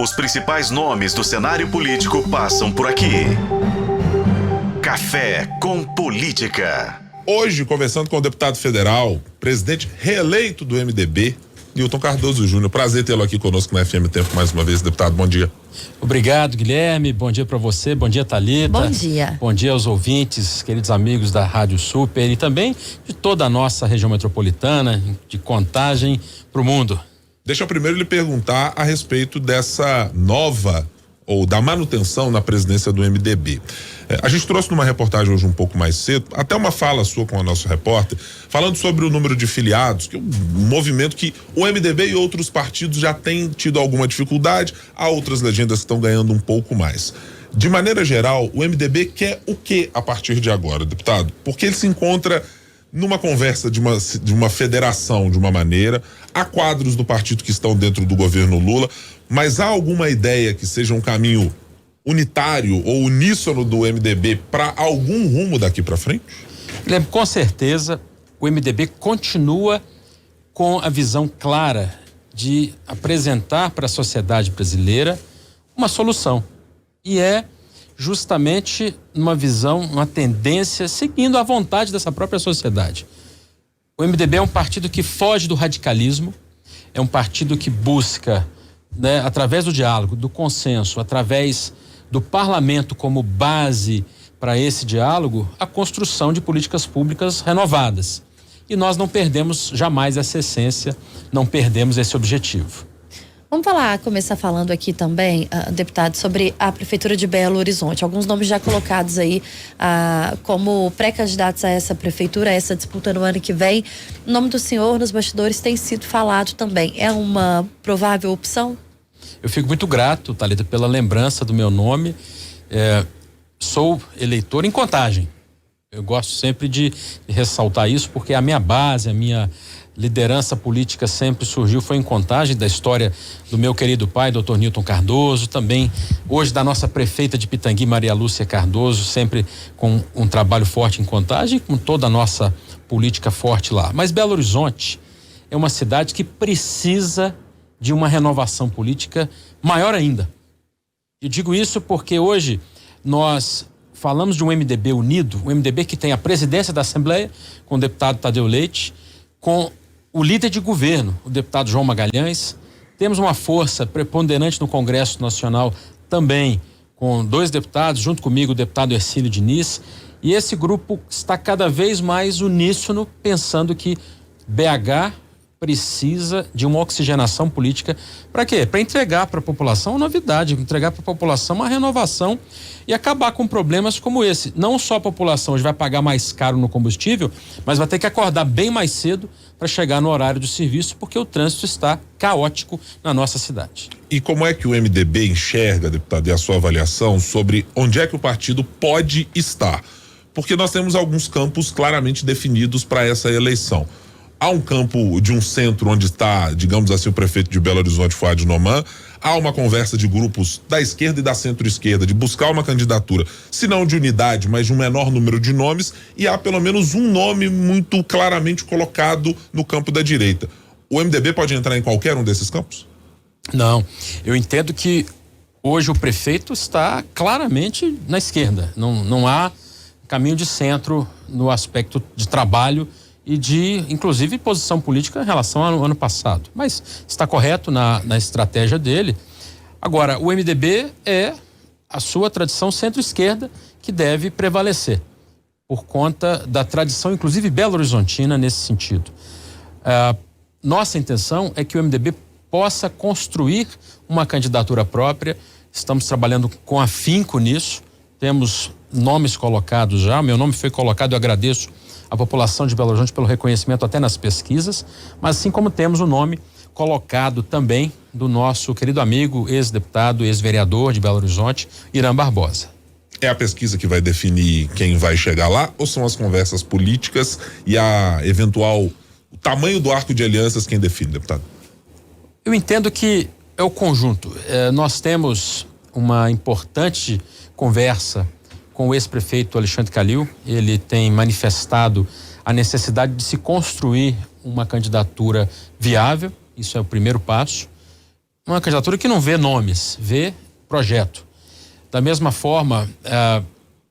Os principais nomes do cenário político passam por aqui. Café com Política. Hoje, conversando com o deputado federal, presidente reeleito do MDB, Nilton Cardoso Júnior. Prazer tê-lo aqui conosco na FM Tempo mais uma vez, deputado. Bom dia. Obrigado, Guilherme. Bom dia para você. Bom dia, Thalita. Bom dia. Bom dia aos ouvintes, queridos amigos da Rádio Super e também de toda a nossa região metropolitana, de Contagem para o mundo. Deixa eu primeiro lhe perguntar a respeito dessa nova ou da manutenção na presidência do MDB. A gente trouxe numa reportagem hoje um pouco mais cedo, até uma fala sua com a nossa repórter, falando sobre o número de filiados, que é um movimento que o MDB e outros partidos já têm tido alguma dificuldade, há outras legendas que estão ganhando um pouco mais. De maneira geral, o MDB quer o que a partir de agora, deputado? Porque ele se encontra numa conversa de uma federação de uma maneira, há quadros do partido que estão dentro do governo Lula, mas há alguma ideia que seja um caminho unitário ou uníssono do MDB para algum rumo daqui para frente? Guilherme, com certeza o MDB continua com a visão clara de apresentar para a sociedade brasileira uma solução. E é justamente uma visão, uma tendência, seguindo a vontade dessa própria sociedade. O MDB é um partido que foge do radicalismo, é um partido que busca, através do diálogo, do consenso, através do parlamento como base para esse diálogo, a construção de políticas públicas renovadas. E nós não perdemos jamais essa essência, não perdemos esse objetivo. Vamos começar falando aqui também, deputado, sobre a Prefeitura de Belo Horizonte. Alguns nomes já colocados aí como pré-candidatos a essa prefeitura, a essa disputa no ano que vem. O nome do senhor nos bastidores tem sido falado também. É uma provável opção? Eu fico muito grato, Thalita, pela lembrança do meu nome. Sou eleitor em Contagem. Eu gosto sempre de ressaltar isso, porque a minha base, a minha liderança política sempre foi em Contagem, da história do meu querido pai, doutor Nilton Cardoso, também hoje da nossa prefeita de Pitangui, Maria Lúcia Cardoso, sempre com um trabalho forte em Contagem, com toda a nossa política forte lá. Mas Belo Horizonte é uma cidade que precisa de uma renovação política maior ainda. Eu digo isso porque hoje nós falamos de um MDB unido, um MDB que tem a presidência da Assembleia, com o deputado Tadeu Leite, com o líder de governo, o deputado João Magalhães. Temos uma força preponderante no Congresso Nacional também, com 2 deputados, junto comigo o deputado Hercílio Diniz, e esse grupo está cada vez mais uníssono, pensando que BH precisa de uma oxigenação política. Para quê? Para entregar para a população uma novidade, entregar para a população uma renovação e acabar com problemas como esse. Não só a população hoje vai pagar mais caro no combustível, mas vai ter que acordar bem mais cedo para chegar no horário do serviço, porque o trânsito está caótico na nossa cidade. E como é que o MDB enxerga, deputado, e a sua avaliação sobre onde é que o partido pode estar? Porque nós temos alguns campos claramente definidos para essa eleição. Há um campo de um centro onde está, digamos assim, o prefeito de Belo Horizonte, Fuad Noman. Há uma conversa de grupos da esquerda e da centro-esquerda de buscar uma candidatura, se não de unidade, mas de um menor número de nomes, e há pelo menos um nome muito claramente colocado no campo da direita. O MDB pode entrar em qualquer um desses campos? Não, eu entendo que hoje o prefeito está claramente na esquerda. Não há caminho de centro no aspecto de trabalho e de, inclusive, posição política em relação ao ano passado. Mas está correto na estratégia dele. Agora, o MDB é a sua tradição centro-esquerda que deve prevalecer, por conta da tradição, inclusive, belo-horizontina nesse sentido. Nossa intenção é que o MDB possa construir uma candidatura própria. Estamos trabalhando com afinco nisso. Temos nomes colocados já. Meu nome foi colocado, eu agradeço a população de Belo Horizonte pelo reconhecimento até nas pesquisas, mas assim como temos o nome colocado também do nosso querido amigo, ex-deputado, ex-vereador de Belo Horizonte, Irã Barbosa. É a pesquisa que vai definir quem vai chegar lá, ou são as conversas políticas e o tamanho do arco de alianças quem define, deputado? Eu entendo que é o conjunto. Nós temos uma importante conversa com o ex-prefeito Alexandre Calil. Ele tem manifestado a necessidade de se construir uma candidatura viável. Isso é o primeiro passo. uma candidatura que não vê nomes, vê projeto. Da mesma forma,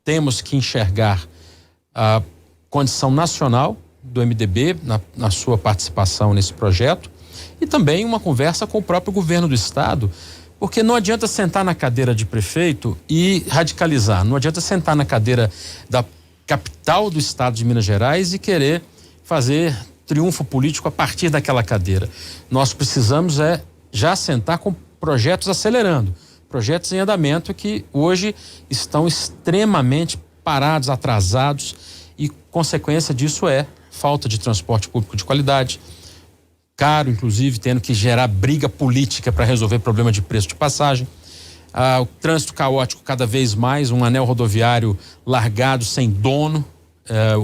temos que enxergar a condição nacional do MDB na sua participação nesse projeto e também uma conversa com o próprio governo do estado, porque não adianta sentar na cadeira de prefeito e radicalizar, não adianta sentar na cadeira da capital do estado de Minas Gerais e querer fazer triunfo político a partir daquela cadeira. Nós precisamos já sentar com projetos acelerando, projetos em andamento que hoje estão extremamente parados, atrasados, e consequência disso é falta de transporte público de qualidade, caro, inclusive, tendo que gerar briga política para resolver problema de preço de passagem, o trânsito caótico cada vez mais, um anel rodoviário largado sem dono.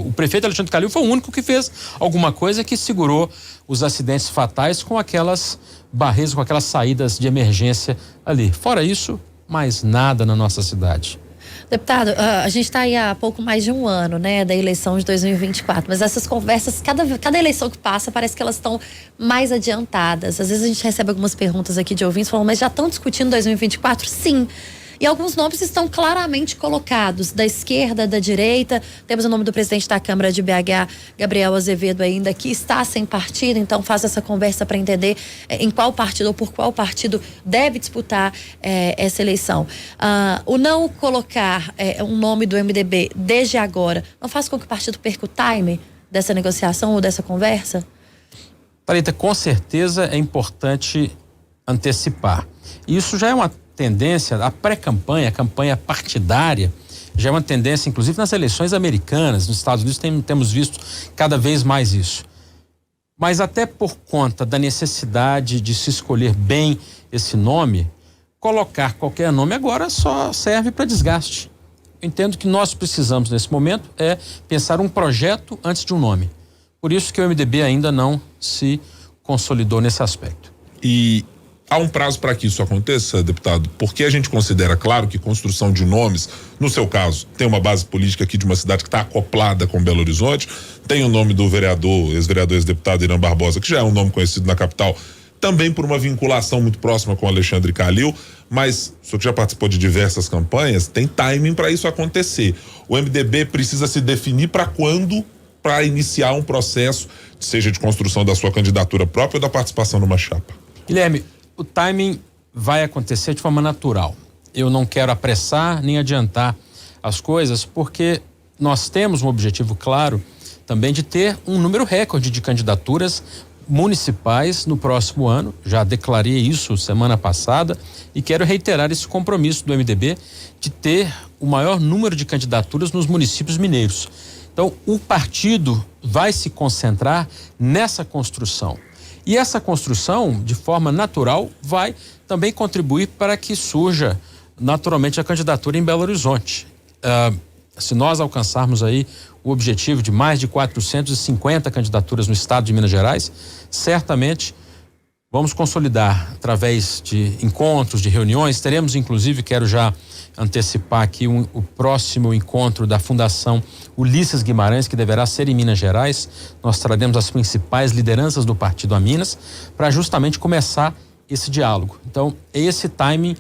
O prefeito Alexandre Calil foi o único que fez alguma coisa que segurou os acidentes fatais com aquelas barreiras, com aquelas saídas de emergência ali. Fora isso, mais nada na nossa cidade. Deputado, a gente está aí há pouco mais de um ano, né, da eleição de 2024, mas essas conversas, cada eleição que passa, parece que elas estão mais adiantadas. Às vezes a gente recebe algumas perguntas aqui de ouvintes falando, mas já estão discutindo 2024? Sim. E alguns nomes estão claramente colocados, da esquerda, da direita. Temos o nome do presidente da Câmara de BH, Gabriel Azevedo, ainda, que está sem partido, então faz essa conversa para entender em qual partido ou por qual partido deve disputar essa eleição. O não colocar um nome do MDB desde agora não faz com que o partido perca o time dessa negociação ou dessa conversa? Thalita, com certeza é importante antecipar. Isso já é uma tendência, a pré-campanha, a campanha partidária, já é uma tendência, inclusive nas eleições americanas, nos Estados Unidos temos visto cada vez mais isso. Mas até por conta da necessidade de se escolher bem esse nome, colocar qualquer nome agora só serve para desgaste. Eu entendo que nós precisamos nesse momento pensar um projeto antes de um nome. Por isso que o MDB ainda não se consolidou nesse aspecto. E há um prazo para que isso aconteça, deputado? Porque a gente considera, claro, que construção de nomes, no seu caso, tem uma base política aqui de uma cidade que está acoplada com Belo Horizonte, tem o nome do vereador, ex-vereador, ex-deputado Irã Barbosa, que já é um nome conhecido na capital, também por uma vinculação muito próxima com Alexandre Calil, mas o senhor que já participou de diversas campanhas, tem timing para isso acontecer. O MDB precisa se definir para quando, para iniciar um processo, seja de construção da sua candidatura própria ou da participação numa chapa. Guilherme, o timing vai acontecer de forma natural. Eu não quero apressar nem adiantar as coisas, porque nós temos um objetivo claro também de ter um número recorde de candidaturas municipais no próximo ano. Já declarei isso semana passada e quero reiterar esse compromisso do MDB de ter o maior número de candidaturas nos municípios mineiros. Então, o partido vai se concentrar nessa construção. E essa construção, de forma natural, vai também contribuir para que surja naturalmente a candidatura em Belo Horizonte. Se nós alcançarmos aí o objetivo de mais de 450 candidaturas no estado de Minas Gerais, certamente vamos consolidar através de encontros, de reuniões. Teremos, inclusive, quero já antecipar aqui o próximo encontro da Fundação Ulisses Guimarães, que deverá ser em Minas Gerais. Nós traremos as principais lideranças do partido a Minas para justamente começar esse diálogo. Então, é esse timing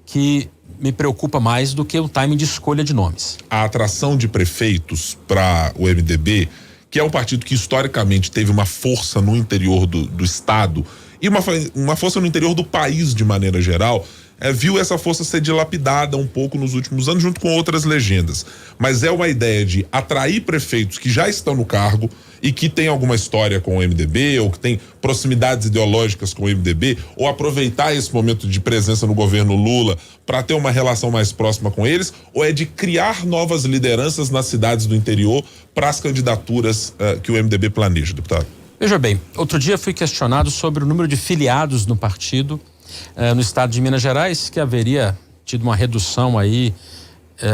que me preocupa mais do que o timing de escolha de nomes. A atração de prefeitos para o MDB, que é um partido que historicamente teve uma força no interior do estado e uma força no interior do país de maneira geral, viu essa força ser dilapidada um pouco nos últimos anos junto com outras legendas, mas é uma ideia de atrair prefeitos que já estão no cargo e que tem alguma história com o MDB ou que tem proximidades ideológicas com o MDB, ou aproveitar esse momento de presença no governo Lula para ter uma relação mais próxima com eles, ou é de criar novas lideranças nas cidades do interior para as candidaturas que o MDB planeja, deputado? Veja bem, outro dia fui questionado sobre o número de filiados no partido no estado de Minas Gerais, que haveria tido uma redução aí,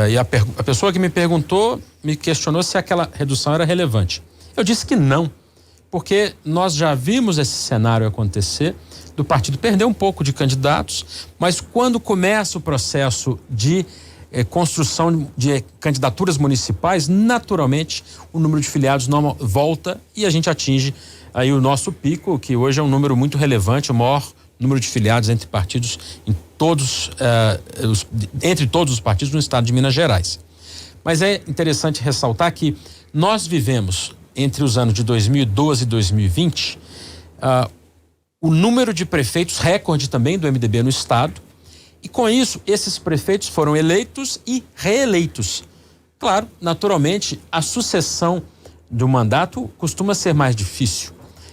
e a pessoa que me perguntou me questionou se aquela redução era relevante. Eu disse que não, porque nós já vimos esse cenário acontecer, do partido perder um pouco de candidatos, mas quando começa o processo de construção de candidaturas municipais, naturalmente o número de filiados volta e a gente atinge aí o nosso pico, que hoje é um número muito relevante, o maior número de filiados entre partidos entre todos os partidos no estado de Minas Gerais. Mas é interessante ressaltar que nós vivemos entre os anos de 2012 e 2020 o número de prefeitos recorde também do MDB no estado, e com isso esses prefeitos foram eleitos e reeleitos. Claro, naturalmente, a sucessão do mandato costuma ser mais difícil,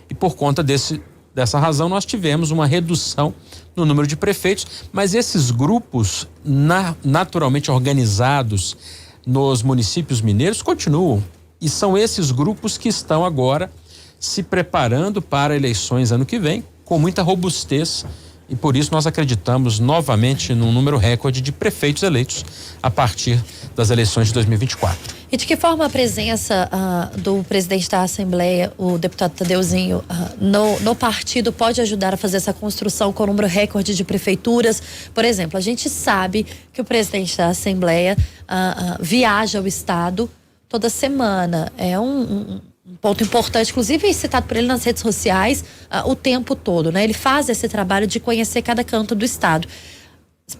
e por conta dessa razão nós tivemos uma redução no número de prefeitos, mas esses grupos naturalmente organizados nos municípios mineiros continuam, e são esses grupos que estão agora se preparando para eleições ano que vem com muita robustez, e por isso nós acreditamos novamente num número recorde de prefeitos eleitos a partir das eleições de 2024. E de que forma a presença do presidente da Assembleia, o deputado Tadeuzinho, no partido pode ajudar a fazer essa construção com o número recorde de prefeituras? Por exemplo, a gente sabe que o presidente da Assembleia viaja ao estado toda semana. É um ponto importante, inclusive citado por ele nas redes sociais o tempo todo, né? Ele faz esse trabalho de conhecer cada canto do estado,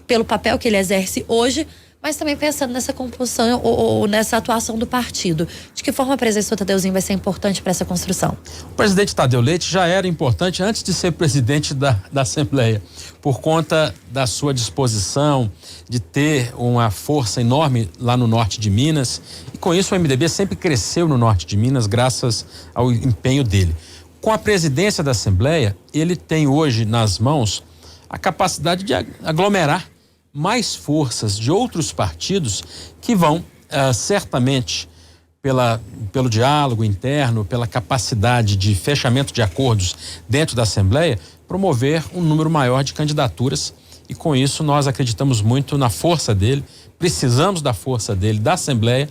pelo papel que ele exerce hoje, mas também pensando nessa composição ou nessa atuação do partido. De que forma a presença do Tadeuzinho vai ser importante para essa construção? O presidente Tadeu Leite já era importante antes de ser presidente da Assembleia, por conta da sua disposição de ter uma força enorme lá no norte de Minas, e com isso o MDB sempre cresceu no norte de Minas graças ao empenho dele. Com a presidência da Assembleia, ele tem hoje nas mãos a capacidade de aglomerar mais forças de outros partidos que vão certamente pelo diálogo interno, pela capacidade de fechamento de acordos dentro da Assembleia, promover um número maior de candidaturas, e com isso nós acreditamos muito na força dele, precisamos da força dele, da Assembleia,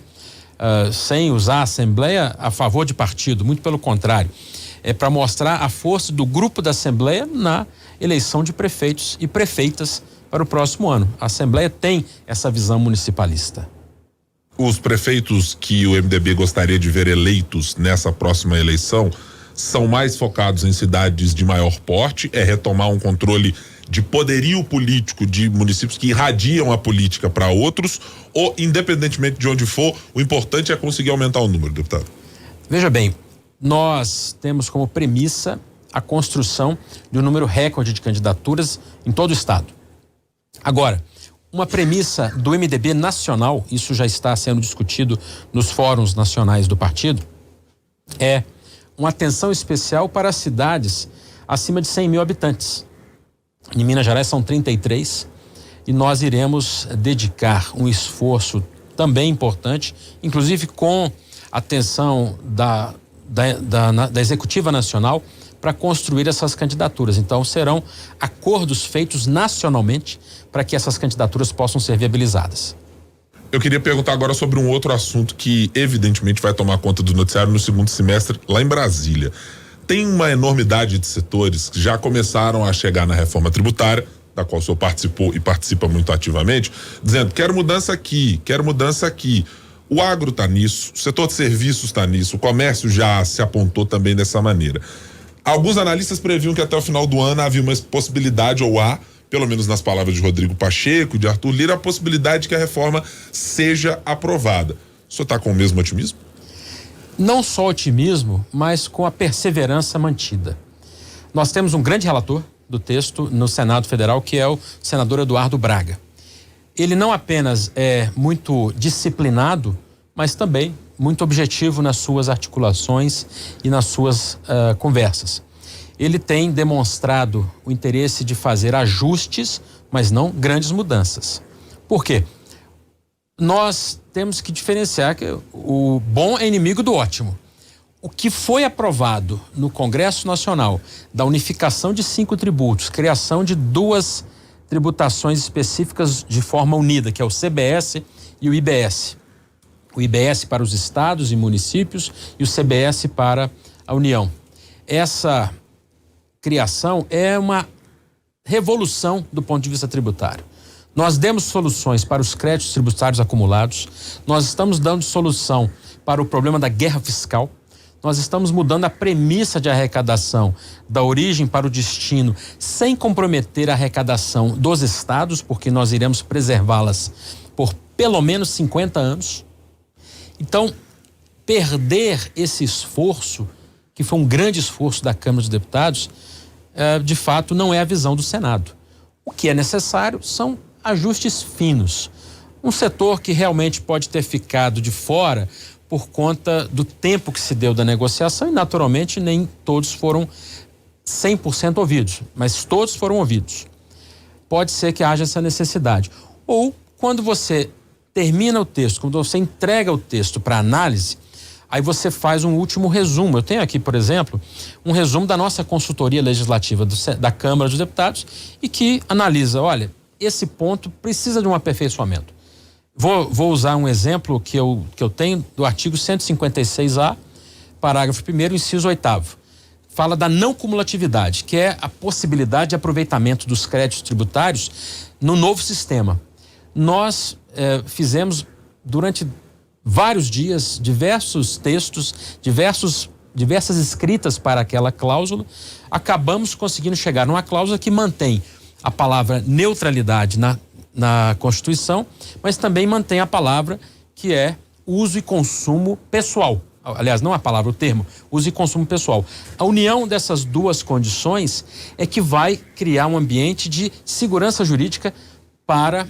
sem usar a Assembleia a favor de partido, muito pelo contrário, é para mostrar a força do grupo da Assembleia na eleição de prefeitos e prefeitas para o próximo ano. A Assembleia tem essa visão municipalista. Os prefeitos que o MDB gostaria de ver eleitos nessa próxima eleição são mais focados em cidades de maior porte, é retomar um controle de poderio político de municípios que irradiam a política para outros, ou independentemente de onde for, o importante é conseguir aumentar o número, deputado? Veja bem, nós temos como premissa a construção de um número recorde de candidaturas em todo o estado. Agora, uma premissa do MDB nacional, isso já está sendo discutido nos fóruns nacionais do partido, é uma atenção especial para as cidades acima de 100 mil habitantes. Em Minas Gerais são 33, e nós iremos dedicar um esforço também importante, inclusive com atenção da Executiva Nacional, para construir essas candidaturas. Então serão acordos feitos nacionalmente para que essas candidaturas possam ser viabilizadas. Eu queria perguntar agora sobre um outro assunto que evidentemente vai tomar conta do noticiário no segundo semestre lá em Brasília. Tem uma enormidade de setores que já começaram a chegar na reforma tributária, da qual o senhor participou e participa muito ativamente, dizendo: quero mudança aqui, quero mudança aqui. O agro está nisso, o setor de serviços está nisso, o comércio já se apontou também dessa maneira. Alguns analistas previam que até o final do ano havia uma possibilidade, ou há, pelo menos nas palavras de Rodrigo Pacheco, de Arthur Lira, a possibilidade de que a reforma seja aprovada. O senhor está com o mesmo otimismo? Não só otimismo, mas com a perseverança mantida. Nós temos um grande relator do texto no Senado Federal, que é o senador Eduardo Braga. Ele não apenas é muito disciplinado, mas também muito objetivo nas suas articulações e nas suas conversas. Ele tem demonstrado o interesse de fazer ajustes, mas não grandes mudanças. Por quê? Nós temos que diferenciar que o bom é inimigo do ótimo. O que foi aprovado no Congresso Nacional, da unificação de 5 tributos, criação de 2 tributações específicas de forma unida, que é o CBS e o IBS. O IBS para os estados e municípios e o CBS para a União. Essa criação é uma revolução do ponto de vista tributário. Nós demos soluções para os créditos tributários acumulados, nós estamos dando solução para o problema da guerra fiscal, Nós estamos mudando a premissa de arrecadação da origem para o destino, sem comprometer a arrecadação dos estados, porque nós iremos preservá-las por pelo menos 50 anos. Então, perder esse esforço, que foi um grande esforço da Câmara dos Deputados, de fato não é a visão do Senado. O que é necessário são ajustes finos. Um setor que realmente pode ter ficado de fora por conta do tempo que se deu da negociação e, naturalmente, nem todos foram 100% ouvidos, mas todos foram ouvidos. Pode ser que haja essa necessidade. Ou, quando você termina o texto, quando você entrega o texto para análise, aí você faz um último resumo. Eu tenho aqui, por exemplo, um resumo da nossa consultoria legislativa da Câmara dos Deputados e que analisa, olha, esse ponto precisa de um aperfeiçoamento. Vou usar um exemplo que eu tenho do artigo 156A, parágrafo 1º, inciso 8º. Fala da não cumulatividade, que é a possibilidade de aproveitamento dos créditos tributários no novo sistema. Nós fizemos durante vários dias diversos textos, diversas escritas para aquela cláusula. Acabamos conseguindo chegar numa cláusula que mantém a palavra neutralidade na Constituição, mas também mantém a palavra que é uso e consumo pessoal. Aliás, não a palavra, o termo, uso e consumo pessoal. A união dessas duas condições é que vai criar um ambiente de segurança jurídica para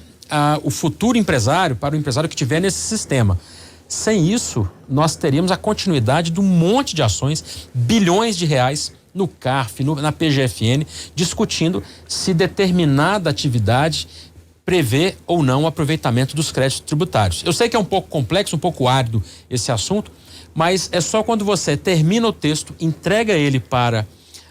o futuro empresário, para o empresário que estiver nesse sistema. Sem isso, nós teríamos a continuidade de um monte de ações, bilhões de reais no CARF, na PGFN, discutindo se determinada atividade prevê ou não o aproveitamento dos créditos tributários. Eu sei que é um pouco complexo, um pouco árido esse assunto, mas é só quando você termina o texto, entrega ele para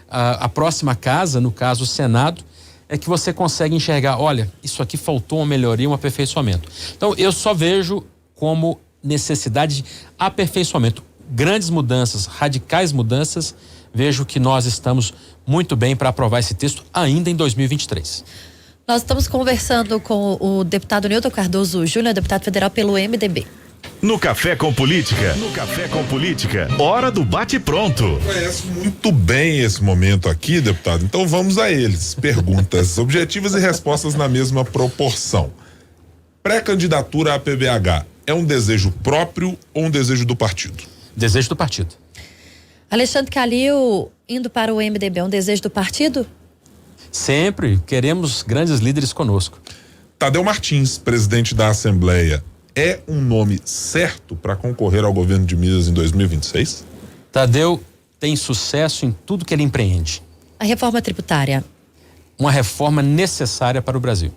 a próxima casa, no caso o Senado, é que você consegue enxergar, olha, isso aqui faltou uma melhoria, um aperfeiçoamento. Então, eu só vejo como necessidade de aperfeiçoamento. Grandes mudanças, radicais mudanças, vejo que nós estamos muito bem para aprovar esse texto ainda em 2023. Nós estamos conversando com o deputado Nilton Cardoso Júnior, deputado federal pelo MDB. No Café com Política. No Café com Política. Hora do bate-pronto. Conheço muito bem esse momento aqui, deputado. Então vamos a eles. Perguntas objetivas e respostas na mesma proporção. Pré-candidatura à PBH é um desejo próprio ou um desejo do partido? Desejo do partido. Alexandre Calil indo para o MDB é um desejo do partido? Sempre queremos grandes líderes conosco. Tadeu Martins, presidente da Assembleia, é um nome certo para concorrer ao governo de Minas em 2026? Tadeu tem sucesso em tudo que ele empreende. A reforma tributária. Uma reforma necessária para o Brasil.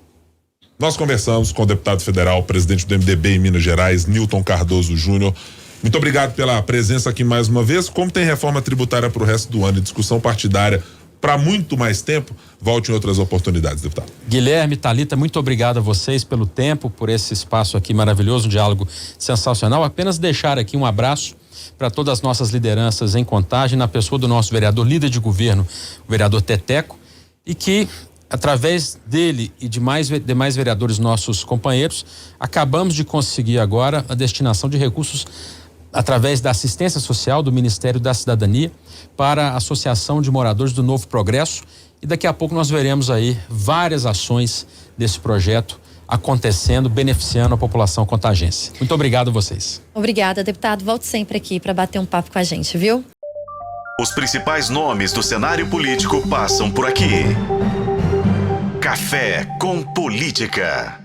Nós conversamos com o deputado federal, presidente do MDB em Minas Gerais, Nilton Cardoso Júnior. Muito obrigado pela presença aqui mais uma vez. Como tem reforma tributária para o resto do ano e discussão partidária para muito mais tempo, volte em outras oportunidades, deputado. Guilherme, Thalita, muito obrigado a vocês pelo tempo, por esse espaço aqui maravilhoso, um diálogo sensacional. Apenas deixar aqui um abraço para todas as nossas lideranças em Contagem, na pessoa do nosso vereador, líder de governo, o vereador Teteco, e que, através dele e de demais vereadores nossos companheiros, acabamos de conseguir agora a destinação de recursos através da assistência social do Ministério da Cidadania para a Associação de Moradores do Novo Progresso, e daqui a pouco nós veremos aí várias ações desse projeto acontecendo, beneficiando a população contagense. Muito obrigado a vocês. Obrigada, deputado. Volte sempre aqui para bater um papo com a gente, viu? Os principais nomes do cenário político passam por aqui. Café com Política.